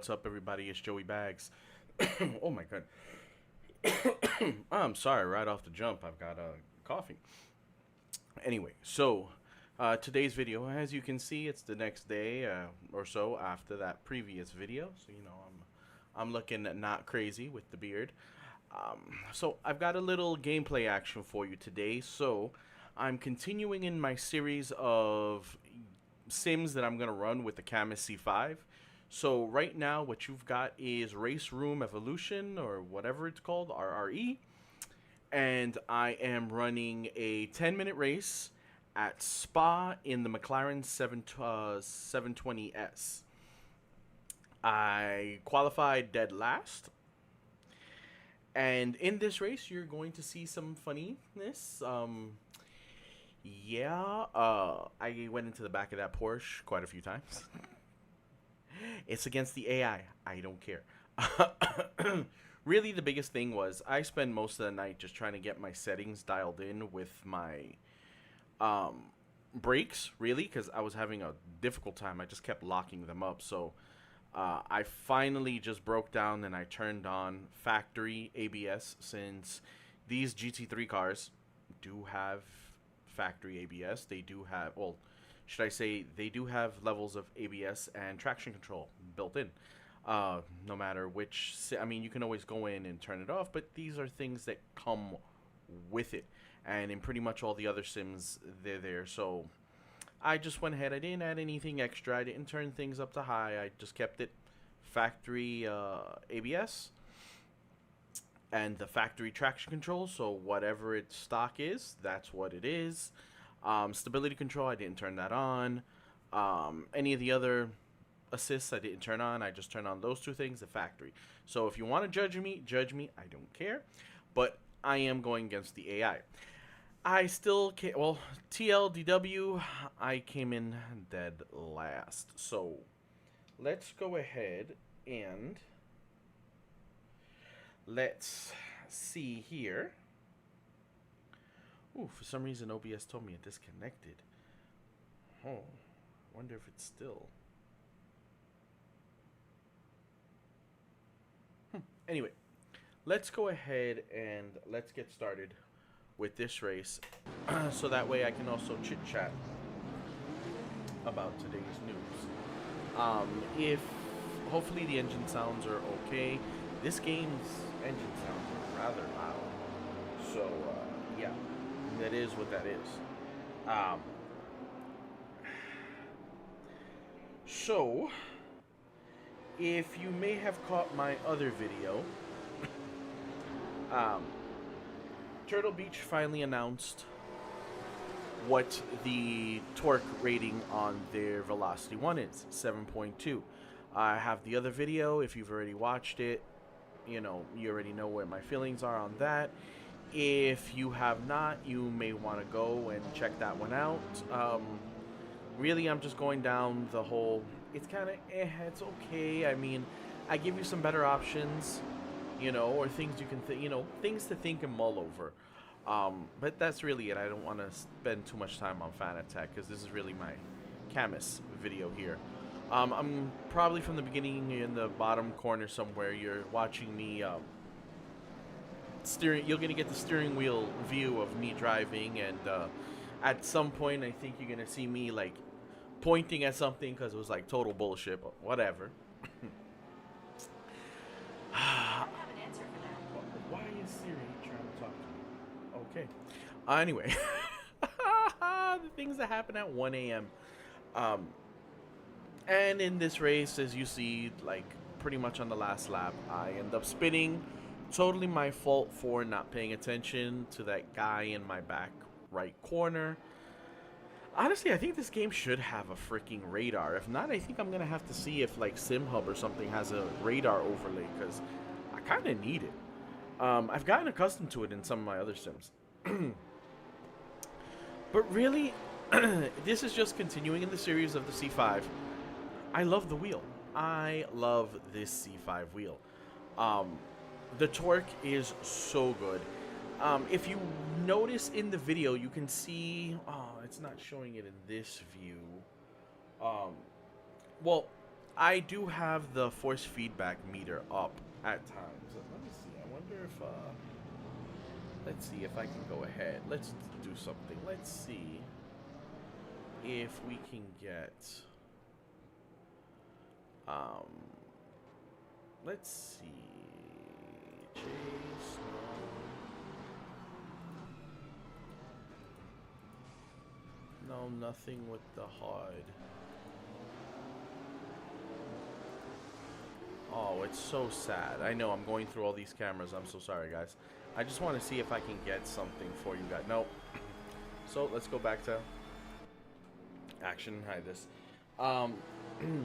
what's up, everybody? It's Joey Bags. Oh my god. I'm sorry, right off the jump, I've got coffee. Anyway, so today's video, as you can see, it's the next day or so after that previous video. So I'm looking not crazy with the beard. So I've got a little gameplay action for you today. So I'm continuing in my series of sims that I'm gonna run with the Cammus C5. So right now, what you've got is Race Room Evolution, or whatever it's called, RRE, and I am running a 10-minute race at Spa in the McLaren 720S. I qualified dead last, and in this race, you're going to see some funniness. I went into the back of that Porsche quite a few times. It's against the AI. I don't care. Really, the biggest thing was I spend most of the night just trying to get my settings dialed in with my brakes, really, because I was having a difficult time. I just kept locking them up. So I finally just broke down and I turned on factory ABS, since these GT3 cars do have factory ABS. They do have, well, should I say, they do have levels of ABS and traction control built in. No matter which, I mean, you can always go in and turn it off, but these are things that come with it. And in pretty much all the other sims, they're there. So I just went ahead. I didn't add anything extra. I didn't turn things up to high. I just kept it factory ABS and the factory traction control. So whatever its stock is, that's what it is. Stability control, I didn't turn that on. Any of the other assists I didn't turn on. I just turned on those two things, the factory. So if you want to judge me, I don't care. But I am going against the AI. I still can't, well, TLDW, I came in dead last. So let's go ahead and let's see here. Ooh, for some reason OBS told me it disconnected. Oh, wonder if it's still. Anyway, let's go ahead and let's get started with this race, so that way I can also chit chat about today's news. If hopefully the engine sounds are okay. This game's engine sounds are rather loud. So yeah, that is what that is. So if you may have caught my other video, Turtle Beach finally announced what the torque rating on their Velocity 1 is, 7.2. I have the other video. If you've already watched it, you already know where my feelings are on that. If you have not, you may want to go and check that one out. Really, I'm just going down the whole, it's kind of, it's okay. I mean, I give you some better options, or things you can, things to think and mull over. But that's really it. I don't want to spend too much time on Fan Attack, because this is really my Cammus video here. I'm probably from the beginning in the bottom corner somewhere. You're watching me you're gonna get the steering wheel view of me driving, and at some point I think you're gonna see me like pointing at something, because it was like total bullshit, but whatever. Why is Siri trying to talk to me? Okay. Anyway, the things that happen at 1 a.m. And in this race, as you see, like pretty much on the last lap, I end up spinning. Totally my fault for not paying attention to that guy in my back right corner. Honestly, I think this game should have a freaking radar. If not, I think I'm gonna have to see if like SimHub or something has a radar overlay, because I kind of need it. I've gotten accustomed to it in some of my other sims. But really, this is just continuing in the series of the C5. I love the wheel. I love this C5 wheel. The torque is so good. If you notice in the video, you can see, oh, it's not showing it in this view. Well, I do have the force feedback meter up at times. Let me see. I wonder if let's see if I can go ahead. Let's do something. Let's see if we can get um let's see. Chase. No, nothing with the HUD. Oh, it's so sad. I know I'm going through all these cameras. I'm so sorry, guys. I just want to see if I can get something for you guys. Nope. So let's go back to action. Hide this. Um,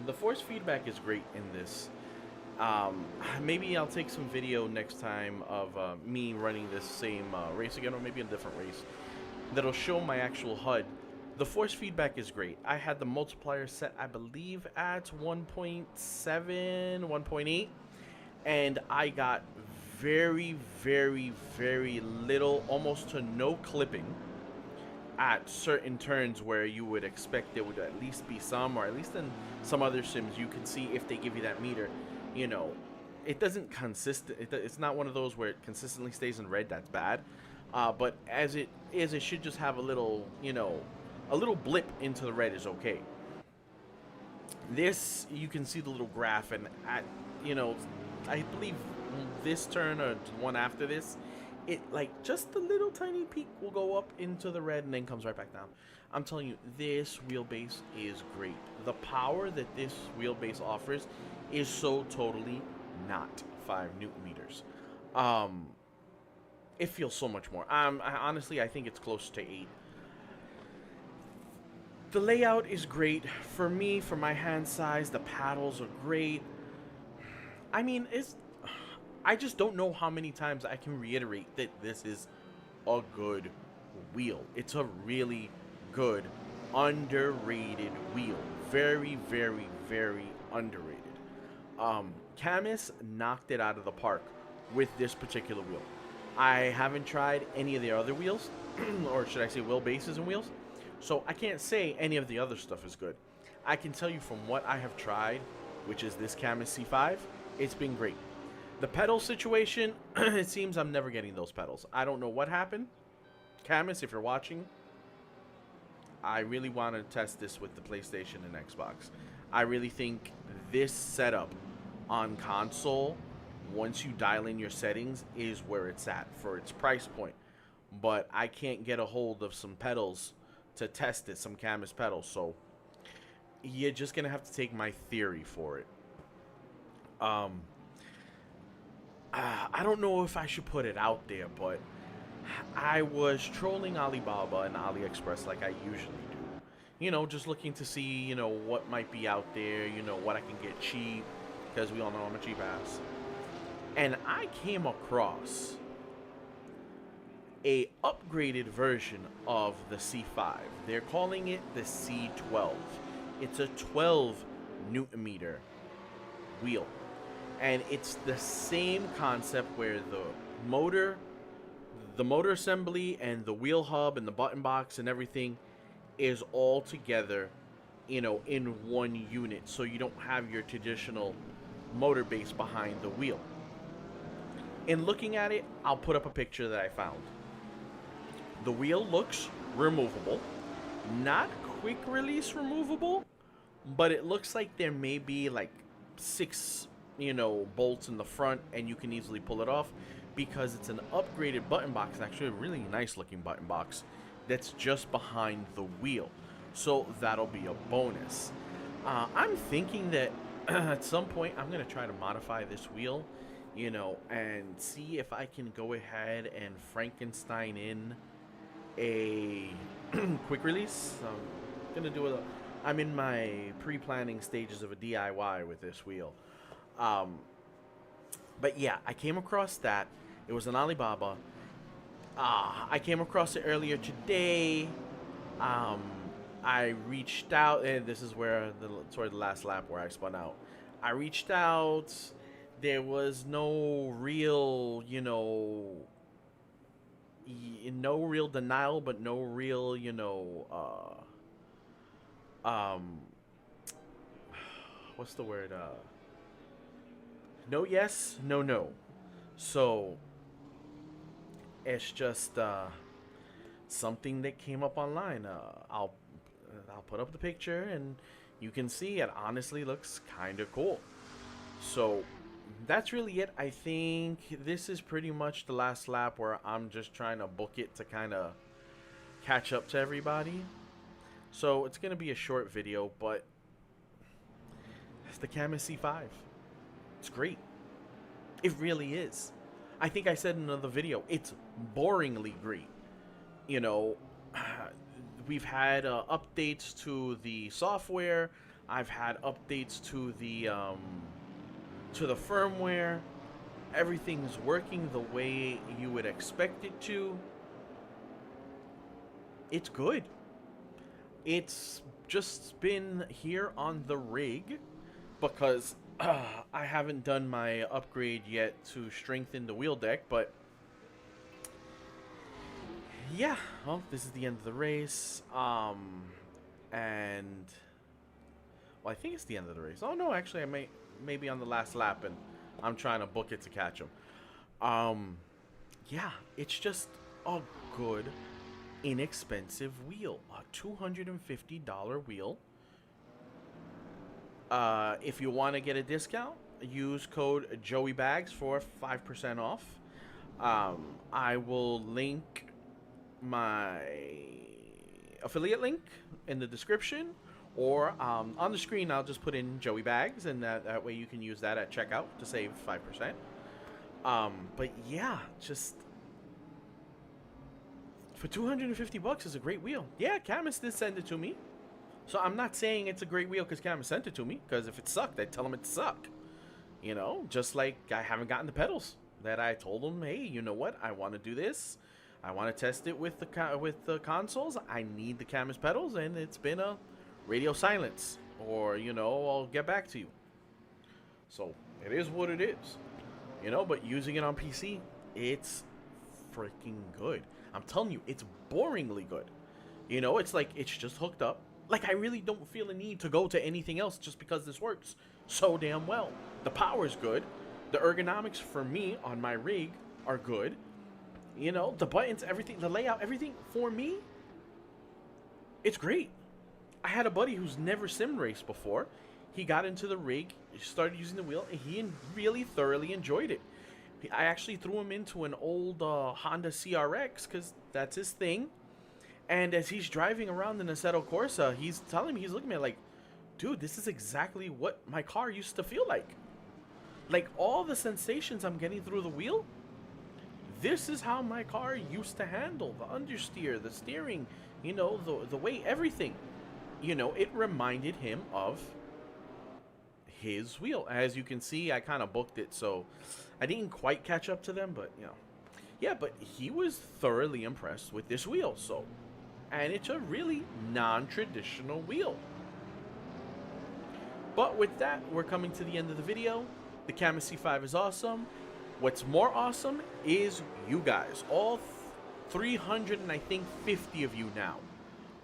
the force feedback is great in this. Maybe I'll take some video next time of me running this same race again, or maybe a different race that'll show my actual HUD. The force feedback is great. I had the multiplier set, I believe, at 1.7, 1.8, and I got very, very, very little, almost to no clipping at certain turns where you would expect there would at least be some, or at least in some other sims, you can see if they give you that meter, you know, it doesn't it's not one of those where it consistently stays in red. That's bad. But as it is, it should just have a little, you know, a little blip into the red is okay. This, you can see the little graph, and at, you know, I believe this turn or one after this, it, like, just a little tiny peak will go up into the red and then comes right back down. I'm telling you, this wheelbase is great. The power that this wheelbase offers is so totally not 5 Newton meters. It feels so much more. Honestly, I think it's close to 8. The layout is great for me, for my hand size. The paddles are great. I mean, I just don't know how many times I can reiterate that this is a good wheel. It's a really good, underrated wheel. Very, very, very underrated. Cammus knocked it out of the park with this particular wheel. I haven't tried any of the other wheels, or should I say wheel bases and wheels. So I can't say any of the other stuff is good. I can tell you from what I have tried, which is this Cammus C5, it's been great. The pedal situation, it seems I'm never getting those pedals. I don't know what happened. Cammus, if you're watching, I really want to test this with the PlayStation and Xbox. I really think this setup on console, once you dial in your settings, is where it's at for its price point. But I can't get a hold of some pedals to test it, some Cammus pedals, so you're just gonna have to take my theory for it. I don't know if I should put it out there, but I was trolling Alibaba and AliExpress like I usually do. You know, just looking to see, you know, what might be out there, you know, what I can get cheap, because we all know I'm a cheap ass. And I came across a upgraded version of the C5. They're calling it the C12. It's a 12 Newton meter wheel, and it's the same concept where the motor assembly and the wheel hub and the button box and everything is all together, you know, in one unit, so you don't have your traditional motor base behind the wheel. In looking at it, I'll put up a picture that I found. The wheel looks removable, not quick release removable, but it looks like there may be like 6, you know, bolts in the front, and you can easily pull it off because it's an upgraded button box, actually a really nice looking button box that's just behind the wheel. So that'll be a bonus. I'm thinking that at some point I'm going to try to modify this wheel, you know, and see if I can go ahead and Frankenstein in a quick release. I'm going to do I'm in my pre-planning stages of a DIY with this wheel. But yeah, I came across that. It was on Alibaba. I came across it earlier today. I reached out, and this is where toward the last lap where I spun out. I reached out. There was no real, you know, no real denial, but no real, you know, what's the word? No yes, no no. So it's just something that came up online. I'll put up the picture and you can see it honestly looks kind of cool. So that's really it. I think this is pretty much the last lap where I'm just trying to book it to kind of catch up to everybody. So it's going to be a short video, but it's the Cammus C5. It's great. It really is. I think I said in another video, it's boringly great. You know, we've had updates to the software. I've had updates to the firmware. Everything's working the way you would expect it to. It's good. It's just been here on the rig because I haven't done my upgrade yet to strengthen the wheel deck, but yeah, well, this is the end of the race. And well, I think it's the end of the race. Oh no, actually, I may be on the last lap, and I'm trying to book it to catch him. Yeah, it's just a good, inexpensive wheel, a $250 wheel. If you want to get a discount, use code JoeyBags for 5% off. I will link my affiliate link in the description, or on the screen I'll just put in Joey Bags, and that way you can use that at checkout to save 5%. But yeah, just for $250 is a great wheel. Yeah, Cammus did send it to me, so I'm not saying it's a great wheel because Cammus sent it to me, because if it sucked I'd tell him it sucked. You know, just like I haven't gotten the pedals that I told him, hey, you know what, I want to do this, I want to test it with the consoles, I need the Cammus pedals, and it's been a radio silence, or, you know, I'll get back to you. So it is what it is, you know. But using it on PC, it's freaking good. I'm telling you, it's boringly good. You know, it's like it's just hooked up. Like, I really don't feel a need to go to anything else just because this works so damn well. The power's good. The ergonomics for me on my rig are good. You know, the buttons, everything, the layout, everything for me, it's great. I had a buddy who's never sim raced before. He got into the rig, started using the wheel, and he really thoroughly enjoyed it. I actually threw him into an old Honda CRX because that's his thing. And as he's driving around in Assetto Corsa, he's telling me, he's looking at me like, dude, this is exactly what my car used to feel like. Like, all the sensations I'm getting through the wheel, this is how my car used to handle. The understeer, the steering, you know, the weight, everything. You know, it reminded him of his wheel. As you can see, I kind of booked it, so I didn't quite catch up to them, but, you know. Yeah, but he was thoroughly impressed with this wheel, so. And it's a really non-traditional wheel. But with that, we're coming to the end of the video. The Cammus C5 is awesome. What's more awesome is you guys. All 300 and I think 50 of you now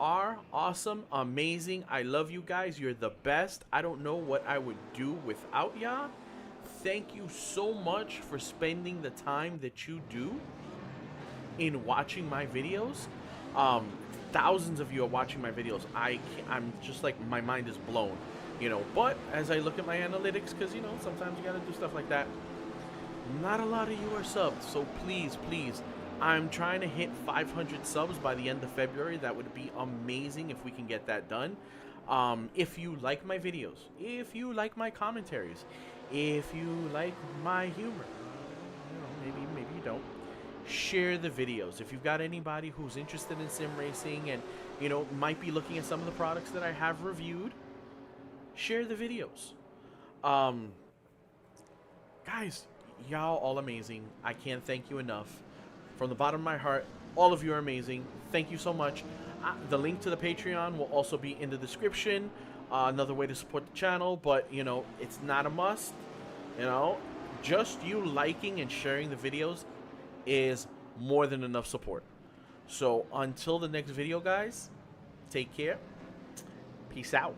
are awesome, amazing. I love you guys. You're the best. I don't know what I would do without ya. Thank you so much for spending the time that you do in watching my videos. Thousands of you are watching my videos. I'm just like, my mind is blown, you know. But as I look at my analytics, because, you know, sometimes you gotta do stuff like that, not a lot of you are subbed. So please, please, I'm trying to hit 500 subs by the end of February. That would be amazing if we can get that done. If you like my videos, if you like my commentaries, if you like my humor, you know, maybe you don't, share the videos. If you've got anybody who's interested in sim racing and, you know, might be looking at some of the products that I have reviewed, share the videos. Guys, y'all all amazing. I can't thank you enough. From the bottom of my heart, all of you are amazing. Thank you so much. The link to the Patreon will also be in the description. Another way to support the channel, but, you know, it's not a must. You know, just you liking and sharing the videos is more than enough support. So until the next video, guys, take care. Peace out.